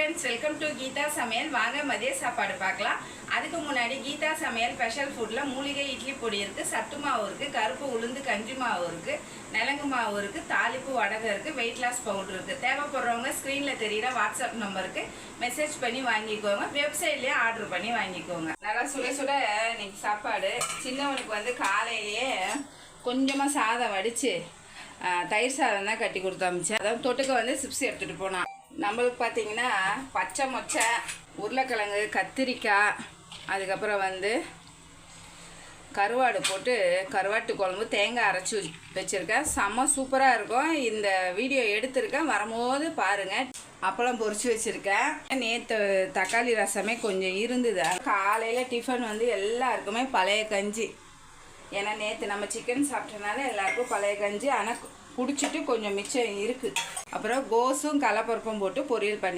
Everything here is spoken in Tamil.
ஃப்ரெண்ட்ஸ், வெல்கம் டு கீதா சமையல். வாங்க மதிய சாப்பாடு பார்க்கலாம். அதுக்கு முன்னாடி கீதா சமையல் ஸ்பெஷல் ஃபுட்டில் மூலிகை இட்லி பொடி இருக்குது, சத்து மாவு இருக்குது, கருப்பு உளுந்து கஞ்சி மாவு இருக்குது, நிலங்கு மாவு இருக்குது, தாளிப்பு வடகம் இருக்குது, வெயிட் லாஸ் பவுடர் இருக்குது. தேவைப்படுறவங்க ஸ்க்ரீனில் தெரிகிற வாட்ஸ்அப் நம்பருக்கு மெசேஜ் பண்ணி வாங்கிக்கோங்க. வெப்சைட்லேயே ஆர்டர் பண்ணி வாங்கிக்கோங்க. நல்லா சுட சுட இன்னைக்கு சாப்பாடு. சின்னவனுக்கு வந்து காலையிலேயே கொஞ்சமாக சாதம் வடித்து தயிர் சாதம் தான் கட்டி கொடுத்து அமிச்சேன். அதாவது தொட்டுக்க வந்து சிப்ஸ் எடுத்துகிட்டு போனான். நம்மளுக்கு பார்த்திங்கன்னா பச்சை மொச்சை, உருளைக்கிழங்கு, கத்திரிக்காய், அதுக்கப்புறம் வந்து கருவாடு போட்டு கருவாட்டு குழம்பு தேங்காய் அரைச்சி வச்சுருக்கேன். செம்ம சூப்பராக இருக்கும். இந்த வீடியோ எடுத்திருக்கேன், வரும்போது பாருங்கள். அப்பளம் பொரிச்சு வச்சுருக்கேன். நேற்று தக்காளி ரசமே கொஞ்சம் இருந்தது. காலையில் டிஃபன் வந்து எல்லாருக்குமே பழைய கஞ்சி. ஏன்னா நேற்று நம்ம சிக்கன் சாப்பிட்டனால எல்லாருக்கும் பழைய கஞ்சி. ஆனால் குடிச்சிட்டு கொஞ்சம் மிச்சம் இருக்குது. அப்புறம் கோஸும் கடலைப்பருப்பும் போட்டு பொரியல் பண்ணி